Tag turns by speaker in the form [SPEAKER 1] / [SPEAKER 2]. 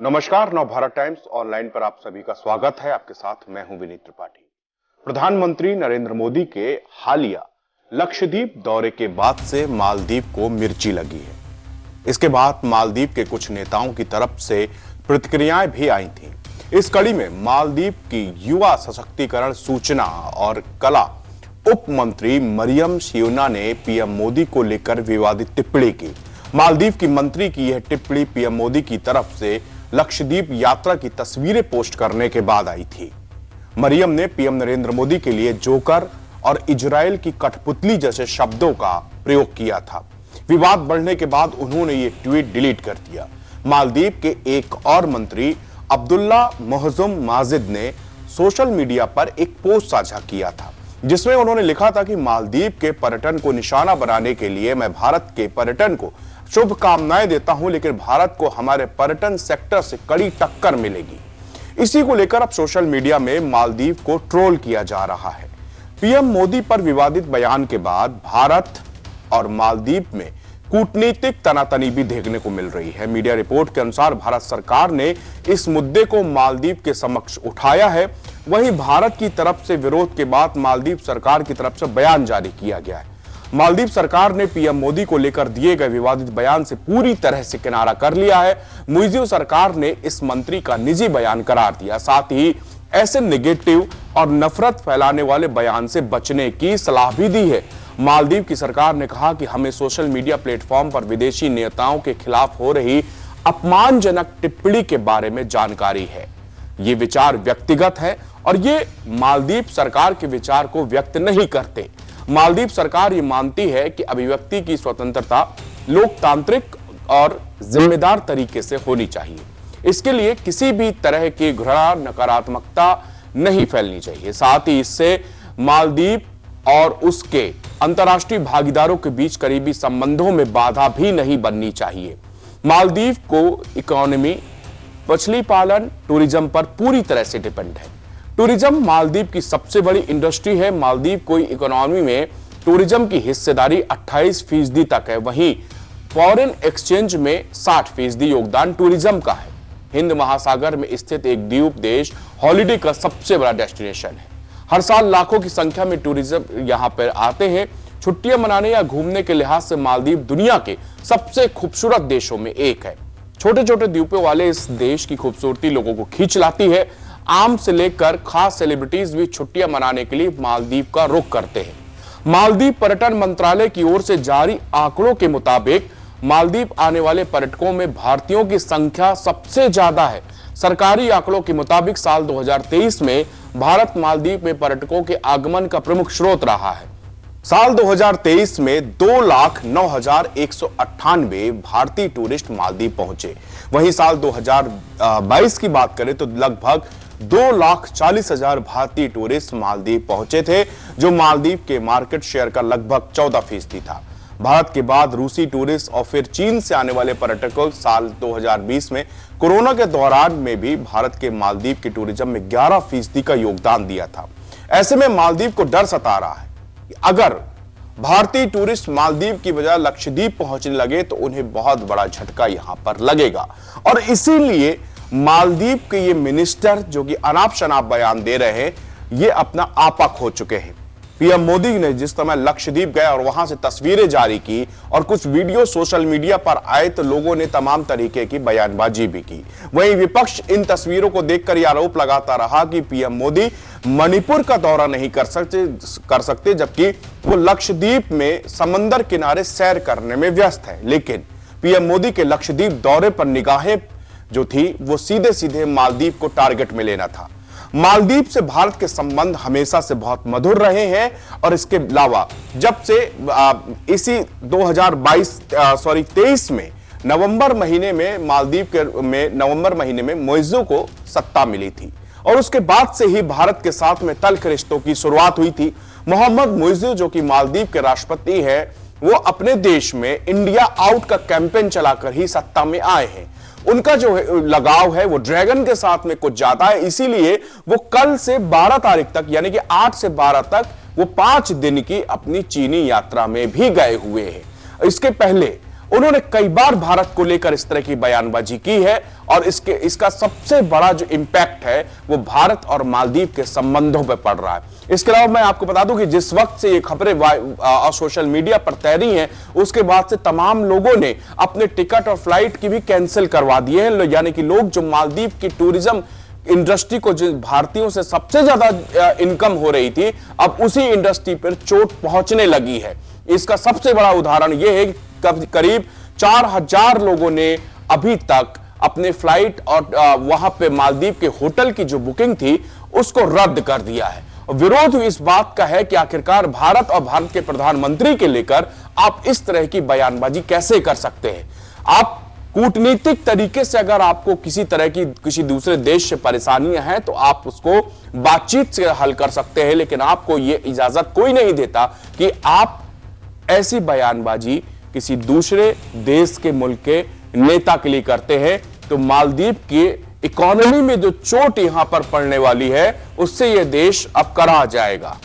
[SPEAKER 1] नमस्कार। Navbharat times online पर आप सभी का स्वागत है। आपके साथ मैं हूं विनीत त्रिपाठी। प्रधानमंत्री नरेंद्र मोदी के हालिया लक्षद्वीप दौरे के बाद से मालदीव को मिर्ची लगी है। इसके बाद मालदीव के कुछ नेताओं की तरफ से प्रतिक्रियाएं भी आई थीं। इस कड़ी में मालदीव की युवा सशक्तिकरण, सूचना और कला उप मंत्री मरियम सियोना ने पीएम मोदी को लेकर विवादित टिप्पणी की। मालदीव की मंत्री की यह टिप्पणी पीएम मोदी की तरफ से लक्षद्वीप यात्रा की तस्वीरें पोस्ट करने के बाद आई थी। मरियम ने पीएम नरेंद्र मोदी के लिए जोकर और इजराइल की कठपुतली जैसे शब्दों का प्रयोग किया था। विवाद बढ़ने के बाद उन्होंने ये ट्वीट डिलीट कर दिया। मालदीव के एक और मंत्री अब्दुल्ला मोहजुम माजिद ने सोशल मीडिया पर एक पोस्ट साझा किया था, जिसमें उन्होंने लिखा था कि मालदीव के पर्यटन को निशाना बनाने के लिए मैं भारत के पर्यटन को शुभकामनाएं देता हूं, लेकिन भारत को हमारे पर्यटन सेक्टर से कड़ी टक्कर मिलेगी। इसी को लेकर अब सोशल मीडिया में मालदीव को ट्रोल किया जा रहा है। पीएम मोदी पर विवादित बयान के बाद भारत और मालदीव में कूटनीतिक तनातनी भी देखने को मिल रही है। मीडिया रिपोर्ट के अनुसार भारत सरकार ने इस मुद्दे को मालदीव के समक्ष उठाया है। वहीं भारत की तरफ से विरोध के बाद मालदीव सरकार की तरफ से बयान जारी किया गया है। मालदीव सरकार ने पीएम मोदी को लेकर दिए गए विवादित बयान से पूरी तरह से किनारा कर लिया है। मालदीव सरकार ने इस मंत्री का निजी बयान करार दिया। साथ ही ऐसे नेगेटिव और नफरत फैलाने वाले बयान से बचने की सलाह भी दी है। मालदीव की सरकार ने कहा कि हमें सोशल मीडिया प्लेटफॉर्म पर विदेशी नेताओं के खिलाफ हो रही अपमानजनक टिप्पणी के बारे में जानकारी है। ये विचार व्यक्तिगत है और ये मालदीव सरकार के विचार को व्यक्त नहीं करते। मालदीव सरकार ये मानती है कि अभिव्यक्ति की स्वतंत्रता लोकतांत्रिक और जिम्मेदार तरीके से होनी चाहिए। इसके लिए किसी भी तरह की घृणा, नकारात्मकता नहीं फैलनी चाहिए। साथ ही इससे मालदीव और उसके अंतर्राष्ट्रीय भागीदारों के बीच करीबी संबंधों में बाधा भी नहीं बननी चाहिए। मालदीव को इकोनॉमी, मछली पालन, टूरिज्म पर पूरी तरह से डिपेंड है। टूरिज्म मालदीव की सबसे बड़ी इंडस्ट्री है। मालदीव की इकोनॉमी में टूरिज्म की हिस्सेदारी 28% तक है। वहीं फॉरेन एक्सचेंज में 60% योगदान टूरिज्म का है। हिंद महासागर में स्थित एक द्वीप देश हॉलिडे का सबसे बड़ा डेस्टिनेशन है। हर साल लाखों की संख्या में टूरिज्म यहां पर आते हैं। छुट्टियां मनाने या घूमने के लिहाज से मालदीव दुनिया के सबसे खूबसूरत देशों में एक है। छोटे छोटे द्वीपों वाले इस देश की खूबसूरती लोगों को खींच लाती है। आम से लेकर खास सेलिब्रिटीज भी छुट्टियां मनाने के लिए मालदीव का रुख करते हैं। मालदीव पर्यटन मंत्रालय की ओर से जारी आंकड़ों के मुताबिक मालदीव आने वाले पर्यटकों में भारतीयों की संख्या सबसे ज्यादा है। सरकारी आंकड़ों के मुताबिक साल 2023 में भारत मालदीव में पर्यटकों के आगमन का प्रमुख स्रोत रहा है। साल 2023 में 2,09,198 भारतीय टूरिस्ट मालदीव पहुंचे। वहीं साल 2022 की बात करें तो लगभग 2,40,000 भारतीय टूरिस्ट मालदीव पहुंचे थे, जो मालदीव के मार्केट शेयर का लगभग 14% था। भारत के बाद रूसी टूरिस्ट और फिर चीन से आने वाले पर्यटकों साल 2020 में कोरोना के दौरान में भी भारत के मालदीव के टूरिज्म में 11% का योगदान दिया था। ऐसे में मालदीव को डर सता रहा है कि अगर भारतीय टूरिस्ट मालदीव की बजाय लक्षद्वीप पहुंचने लगे तो उन्हें बहुत बड़ा झटका यहां पर लगेगा। और इसीलिए मालदीव के ये मिनिस्टर जो कि अनाप शनाप बयान दे रहे हैं, ये अपना आपा खो चुके हैं। पीएम मोदी ने जिस समय लक्षद्वीप गए और वहां से तस्वीरें जारी की और कुछ वीडियो सोशल मीडिया पर आए तो लोगों ने तमाम तरीके की बयानबाजी भी की। वहीं विपक्ष इन तस्वीरों को देखकर यह आरोप लगाता रहा कि पीएम मोदी मणिपुर का दौरा नहीं कर सकते जबकि वो लक्षद्वीप में समंदर किनारे सैर करने में व्यस्त है। लेकिन पीएम मोदी के लक्षद्वीप दौरे पर निगाहें जो थी वो सीधे सीधे मालदीव को टारगेट में लेना था। मालदीव से भारत के संबंध हमेशा से बहुत मधुर रहे हैं और इसके अलावा जब से इसी 2023 में नवंबर महीने में मालदीव के नवंबर महीने में मोइज़ो को सत्ता मिली थी और उसके बाद से ही भारत के साथ में तल्ख रिश्तों की शुरुआत हुई थी। मोहम्मद मोइज़ो जो कि मालदीव के राष्ट्रपति हैं, वो अपने देश में इंडिया आउट का कैंपेन चलाकर ही सत्ता में आए हैं। उनका जो लगाव है वो ड्रैगन के साथ में कुछ ज्यादा है, इसीलिए वो कल से 12 तारीख तक यानी कि 8 से 12 तक वो 5 दिन की अपनी चीनी यात्रा में भी गए हुए हैं। इसके पहले उन्होंने कई बार भारत को लेकर इस तरह की बयानबाजी की है और इसका सबसे बड़ा जो इंपैक्ट है वो भारत और मालदीव के संबंधों पर पड़ रहा है। इसके अलावा मैं आपको बता दूं कि जिस वक्त से ये खबरें सोशल मीडिया पर तैरी हैं, उसके बाद से तमाम लोगों ने अपने टिकट और फ्लाइट की भी कैंसिल करवा दिए हैं। यानी कि लोग जो मालदीव की टूरिज्म इंडस्ट्री को, जो भारतीयों से सबसे ज्यादा इनकम हो रही थी, अब उसी इंडस्ट्री पर चोट पहुंचने लगी है। इसका सबसे बड़ा उदाहरण यह है कि करीब 4000 लोगों ने अभी तक अपने फ्लाइट और वहां पे मालदीव के होटल की जो बुकिंग थी उसको रद्द कर दिया है। विरोध इस बात का है कि आखिरकार भारत और भारत के प्रधानमंत्री के लेकर आप इस तरह की बयानबाजी कैसे कर सकते हैं। आप कूटनीतिक तरीके से अगर आपको किसी तरह की किसी दूसरे देश से परेशानियां हैं तो आप उसको बातचीत से हल कर सकते हैं, लेकिन आपको यह इजाजत कोई नहीं देता कि आप ऐसी बयानबाजी किसी दूसरे देश के मुल्क के नेता के लिए करते हैं। तो मालदीव की इकोनॉमी में जो चोट यहां पर पड़ने वाली है उससे यह देश अब करा जाएगा।